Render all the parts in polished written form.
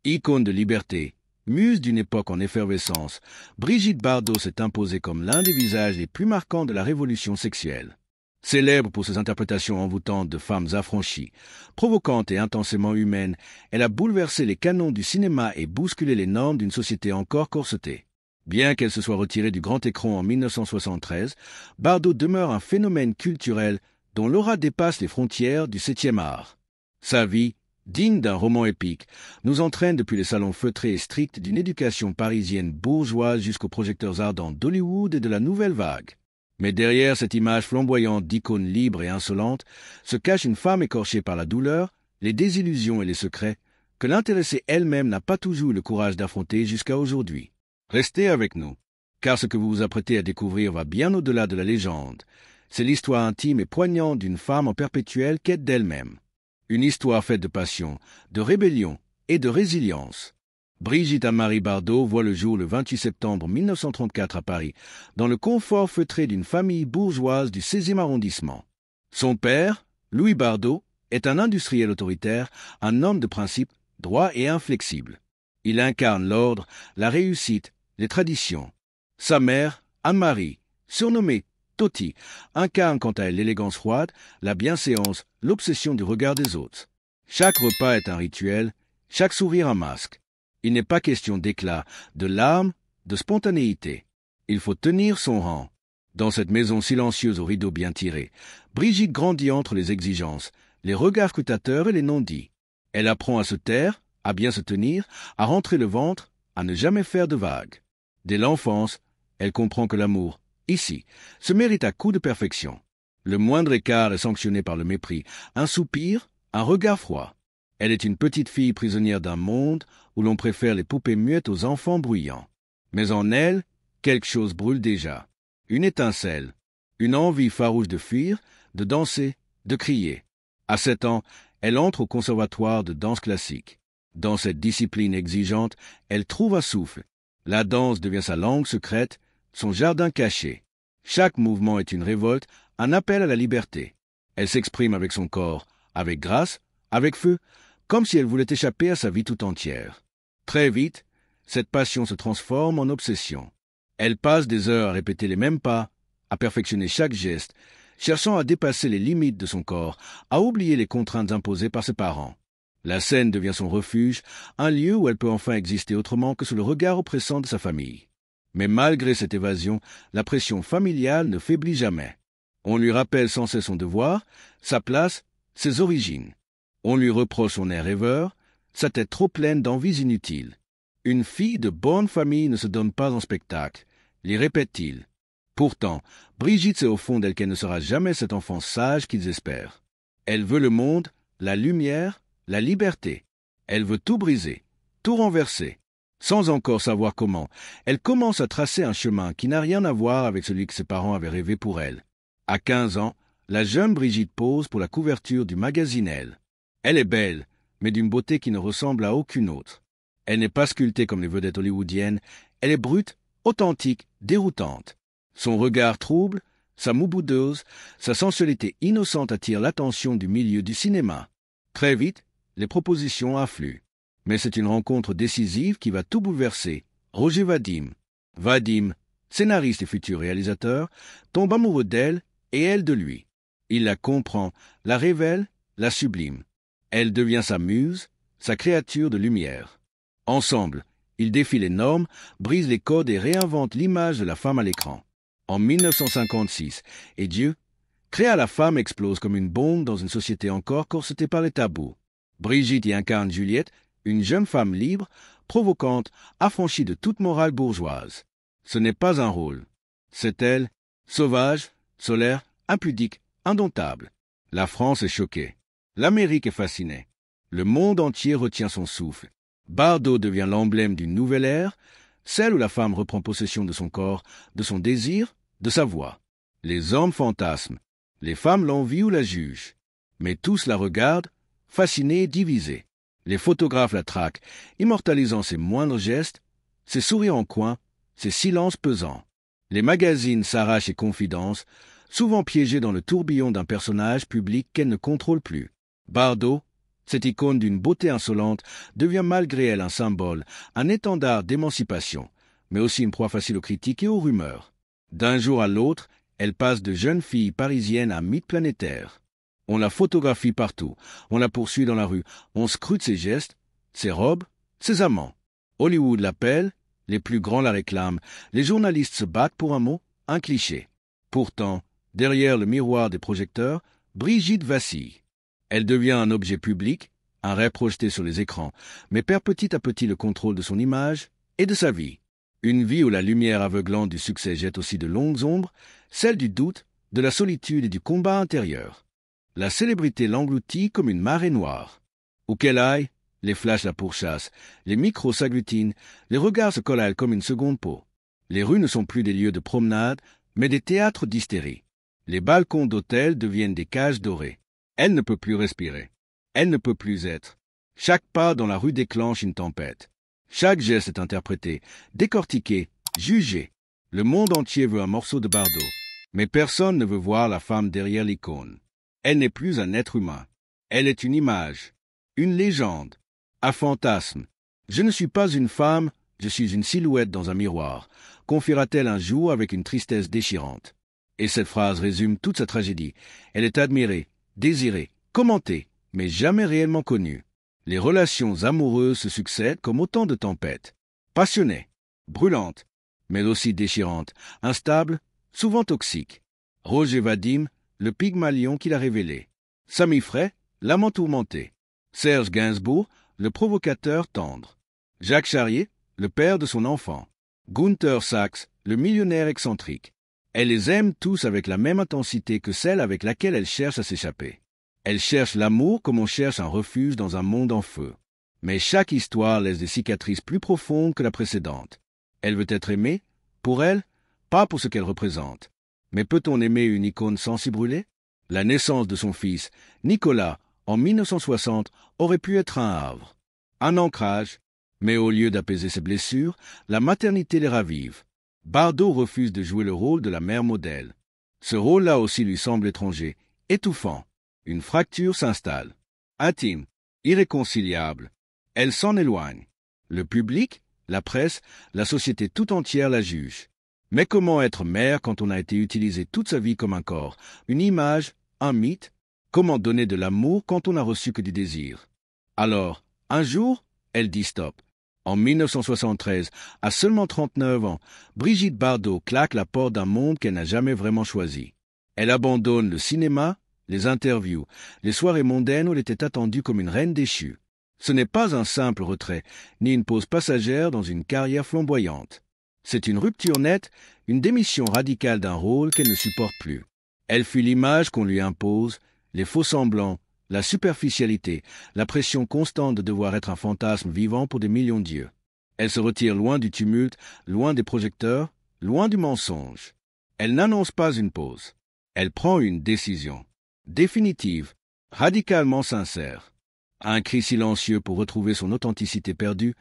Icône de liberté, muse d'une époque en effervescence, Brigitte Bardot s'est imposée comme l'un des visages les plus marquants de la révolution sexuelle. Célèbre pour ses interprétations envoûtantes de femmes affranchies, provocantes et intensément humaines, elle a bouleversé les canons du cinéma et bousculé les normes d'une société encore corsetée. Bien qu'elle se soit retirée du grand écran en 1973, Bardot demeure un phénomène culturel dont l'aura dépasse les frontières du 7e art. Sa vie, digne d'un roman épique, nous entraîne depuis les salons feutrés et stricts d'une éducation parisienne bourgeoise jusqu'aux projecteurs ardents d'Hollywood et de la nouvelle vague. Mais derrière cette image flamboyante d'icône libre et insolente se cache une femme écorchée par la douleur, les désillusions et les secrets que l'intéressée elle-même n'a pas toujours eu le courage d'affronter jusqu'à aujourd'hui. Restez avec nous, car ce que vous vous apprêtez à découvrir va bien au-delà de la légende. C'est l'histoire intime et poignante d'une femme en perpétuelle quête d'elle-même. Une histoire faite de passion, de rébellion et de résilience. Brigitte Anne-Marie Bardot voit le jour le 28 septembre 1934 à Paris, dans le confort feutré d'une famille bourgeoise du 16e arrondissement. Son père, Louis Bardot, est un industriel autoritaire, un homme de principe, droit et inflexible. Il incarne l'ordre, la réussite, les traditions. Sa mère, Anne-Marie, surnommée Toti, incarne quant à elle l'élégance froide, la bienséance, l'obsession du regard des autres. Chaque repas est un rituel, chaque sourire un masque. Il n'est pas question d'éclat, de larmes, de spontanéité. Il faut tenir son rang. Dans cette maison silencieuse aux rideaux bien tirés, Brigitte grandit entre les exigences, les regards scrutateurs et les non-dits. Elle apprend à se taire, à bien se tenir, à rentrer le ventre, à ne jamais faire de vagues. Dès l'enfance, elle comprend que l'amour, ici, se mérite à coup de perfection. Le moindre écart est sanctionné par le mépris, un soupir, un regard froid. Elle est une petite fille prisonnière d'un monde où l'on préfère les poupées muettes aux enfants bruyants. Mais en elle, quelque chose brûle déjà. Une étincelle, une envie farouche de fuir, de danser, de crier. À 7 ans, elle entre au conservatoire de danse classique. Dans cette discipline exigeante, elle trouve un souffle. La danse devient sa langue secrète, son jardin caché. Chaque mouvement est une révolte, un appel à la liberté. Elle s'exprime avec son corps, avec grâce, avec feu, comme si elle voulait échapper à sa vie tout entière. Très vite, cette passion se transforme en obsession. Elle passe des heures à répéter les mêmes pas, à perfectionner chaque geste, cherchant à dépasser les limites de son corps, à oublier les contraintes imposées par ses parents. La scène devient son refuge, un lieu où elle peut enfin exister autrement que sous le regard oppressant de sa famille. Mais malgré cette évasion, la pression familiale ne faiblit jamais. On lui rappelle sans cesse son devoir, sa place, ses origines. On lui reproche son air rêveur, sa tête trop pleine d'envies inutiles. Une fille de bonne famille ne se donne pas en spectacle, les répète-t-il. Pourtant, Brigitte sait au fond d'elle qu'elle ne sera jamais cet enfant sage qu'ils espèrent. Elle veut le monde, la lumière, la liberté. Elle veut tout briser, tout renverser. Sans encore savoir comment, elle commence à tracer un chemin qui n'a rien à voir avec celui que ses parents avaient rêvé pour elle. À 15 ans, la jeune Brigitte pose pour la couverture du magazine Elle. Elle est belle, mais d'une beauté qui ne ressemble à aucune autre. Elle n'est pas sculptée comme les vedettes hollywoodiennes, elle est brute, authentique, déroutante. Son regard trouble, sa moue boudeuse, sa sensualité innocente attirent l'attention du milieu du cinéma. Très vite, les propositions affluent. Mais c'est une rencontre décisive qui va tout bouleverser. Roger Vadim, scénariste et futur réalisateur, tombe amoureux d'elle et elle de lui. Il la comprend, la révèle, la sublime. Elle devient sa muse, sa créature de lumière. Ensemble, ils défient les normes, brisent les codes et réinventent l'image de la femme à l'écran. En 1956, et Dieu créa la femme explose comme une bombe dans une société encore corsetée par les tabous. Brigitte y incarne Juliette, une jeune femme libre, provocante, affranchie de toute morale bourgeoise. Ce n'est pas un rôle. C'est elle, sauvage, solaire, impudique, indomptable. La France est choquée. L'Amérique est fascinée. Le monde entier retient son souffle. Bardot devient l'emblème d'une nouvelle ère, celle où la femme reprend possession de son corps, de son désir, de sa voix. Les hommes fantasment, les femmes l'envient ou la jugent. Mais tous la regardent, fascinés et divisés. Les photographes la traquent, immortalisant ses moindres gestes, ses sourires en coin, ses silences pesants. Les magazines s'arrachent ses confidences, souvent piégées dans le tourbillon d'un personnage public qu'elle ne contrôle plus. Bardot, Cette icône d'une beauté insolente devient malgré elle un symbole, un étendard d'émancipation, mais aussi une proie facile aux critiques et aux rumeurs. D'un jour à l'autre, elle passe de jeune fille parisienne à mythe planétaire. On la photographie partout, on la poursuit dans la rue, on scrute ses gestes, ses robes, ses amants. Hollywood l'appelle, les plus grands la réclament, les journalistes se battent pour un mot, un cliché. Pourtant, derrière le miroir des projecteurs, Brigitte vacille. Elle devient un objet public, un rêve projeté sur les écrans, mais perd petit à petit le contrôle de son image et de sa vie. Une vie où la lumière aveuglante du succès jette aussi de longues ombres, celle du doute, de la solitude et du combat intérieur. La célébrité l'engloutit comme une marée noire. Où qu'elle aille, les flashs la pourchassent, les micros s'agglutinent, les regards se collent à elle comme une seconde peau. Les rues ne sont plus des lieux de promenade, mais des théâtres d'hystérie. Les balcons d'hôtels deviennent des cages dorées. Elle ne peut plus respirer. Elle ne peut plus être. Chaque pas dans la rue déclenche une tempête. Chaque geste est interprété, décortiqué, jugé. Le monde entier veut un morceau de Bardot. Mais personne ne veut voir la femme derrière l'icône. Elle n'est plus un être humain. Elle est une image, une légende, un fantasme. Je ne suis pas une femme, je suis une silhouette dans un miroir, confiera-t-elle un jour avec une tristesse déchirante. Et cette phrase résume toute sa tragédie. Elle est admirée, désirée, commentée, mais jamais réellement connue. Les relations amoureuses se succèdent comme autant de tempêtes. Passionnées, brûlantes, mais aussi déchirantes, instables, souvent toxiques. Roger Vadim, le Pygmalion qui l'a révélé. Sami Frey, l'amant tourmenté. Serge Gainsbourg, le provocateur tendre. Jacques Charrier, le père de son enfant. Gunther Sachs, le millionnaire excentrique. Elle les aime tous avec la même intensité que celle avec laquelle elle cherche à s'échapper. Elle cherche l'amour comme on cherche un refuge dans un monde en feu. Mais chaque histoire laisse des cicatrices plus profondes que la précédente. Elle veut être aimée, pour elle, pas pour ce qu'elle représente. Mais peut-on aimer une icône sans s'y brûler? La naissance de son fils, Nicolas, en 1960, aurait pu être un havre, un ancrage, mais au lieu d'apaiser ses blessures, la maternité les ravive. Bardot refuse de jouer le rôle de la mère modèle. Ce rôle-là aussi lui semble étranger, étouffant. Une fracture s'installe. Intime, irréconciliable. Elle s'en éloigne. Le public, la presse, la société tout entière la juge. Mais comment être mère quand on a été utilisé toute sa vie comme un corps, une image, un mythe? Comment donner de l'amour quand on n'a reçu que du désir? Alors, un jour, elle dit stop. En 1973, à seulement 39 ans, Brigitte Bardot claque la porte d'un monde qu'elle n'a jamais vraiment choisi. Elle abandonne le cinéma, les interviews, les soirées mondaines où elle était attendue comme une reine déchue. Ce n'est pas un simple retrait, ni une pause passagère dans une carrière flamboyante. C'est une rupture nette, une démission radicale d'un rôle qu'elle ne supporte plus. Elle fuit l'image qu'on lui impose, les faux-semblants, la superficialité, la pression constante de devoir être un fantasme vivant pour des millions d'yeux. Elle se retire loin du tumulte, loin des projecteurs, loin du mensonge. Elle n'annonce pas une pause. Elle prend une décision. Définitive, radicalement sincère. Un cri silencieux pour retrouver son authenticité perdue,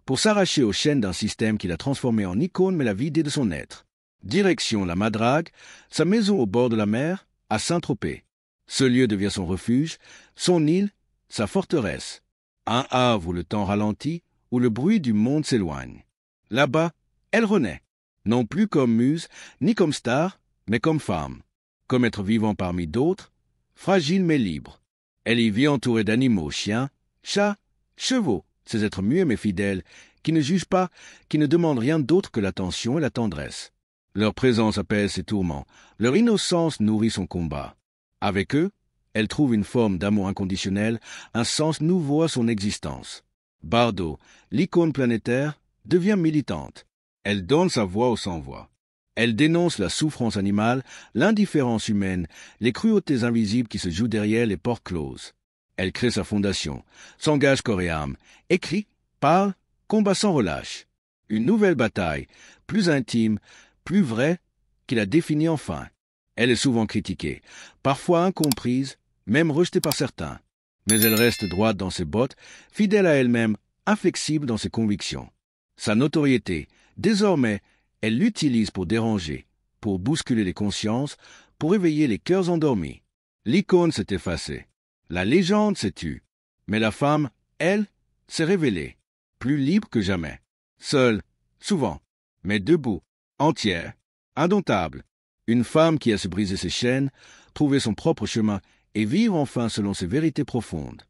pour s'arracher aux chaînes d'un système qui l'a transformée en icône mais l'a vidée de son être. Direction la Madrague, sa maison au bord de la mer, à Saint-Tropez. Ce lieu devient son refuge, son île, sa forteresse. Un havre où le temps ralentit, où le bruit du monde s'éloigne. Là-bas, elle renaît, non plus comme muse, ni comme star, mais comme femme, comme être vivant parmi d'autres, fragile mais libre. Elle y vit entourée d'animaux, chiens, chats, chevaux, ces êtres muets mais fidèles, qui ne jugent pas, qui ne demandent rien d'autre que l'attention et la tendresse. Leur présence apaise ses tourments, leur innocence nourrit son combat. Avec eux, elle trouve une forme d'amour inconditionnel, un sens nouveau à son existence. Bardot, l'icône planétaire, devient militante. Elle donne sa voix aux sans-voix. Elle dénonce la souffrance animale, l'indifférence humaine, les cruautés invisibles qui se jouent derrière les portes closes. Elle crée sa fondation, s'engage corps et âme, écrit, parle, combat sans relâche. Une nouvelle bataille, plus intime, plus vraie, qui la définit enfin. Elle est souvent critiquée, parfois incomprise, même rejetée par certains. Mais elle reste droite dans ses bottes, fidèle à elle-même, inflexible dans ses convictions. Sa notoriété, désormais, elle l'utilise pour déranger, pour bousculer les consciences, pour éveiller les cœurs endormis. L'icône s'est effacée. La légende s'est tue. Mais la femme, elle, s'est révélée, plus libre que jamais. Seule, souvent, mais debout, entière, indomptable. Une femme qui a su briser ses chaînes, trouver son propre chemin et vivre enfin selon ses vérités profondes.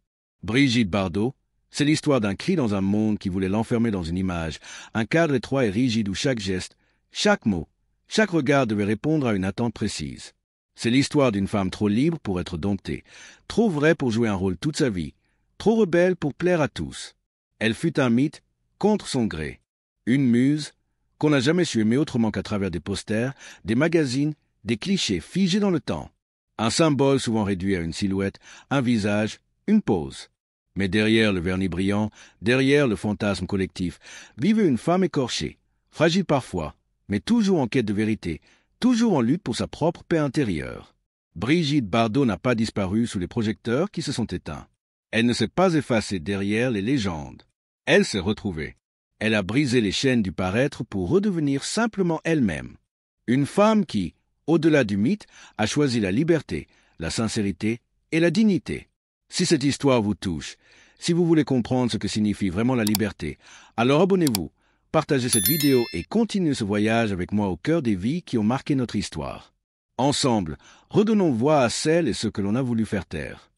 Brigitte Bardot, c'est l'histoire d'un cri dans un monde qui voulait l'enfermer dans une image, un cadre étroit et rigide où chaque geste, chaque mot, chaque regard devait répondre à une attente précise. C'est l'histoire d'une femme trop libre pour être domptée, trop vraie pour jouer un rôle toute sa vie, trop rebelle pour plaire à tous. Elle fut un mythe contre son gré, une muse qu'on n'a jamais su aimer autrement qu'à travers des posters, des magazines, des clichés figés dans le temps. Un symbole souvent réduit à une silhouette, un visage, une pose. Mais derrière le vernis brillant, derrière le fantasme collectif, vivait une femme écorchée, fragile parfois, mais toujours en quête de vérité, toujours en lutte pour sa propre paix intérieure. Brigitte Bardot n'a pas disparu sous les projecteurs qui se sont éteints. Elle ne s'est pas effacée derrière les légendes. Elle s'est retrouvée. Elle a brisé les chaînes du paraître pour redevenir simplement elle-même. Une femme qui, au-delà du mythe, a choisi la liberté, la sincérité et la dignité. Si cette histoire vous touche, si vous voulez comprendre ce que signifie vraiment la liberté, alors abonnez-vous, partagez cette vidéo et continuez ce voyage avec moi au cœur des vies qui ont marqué notre histoire. Ensemble, redonnons voix à celles et ceux que l'on a voulu faire taire.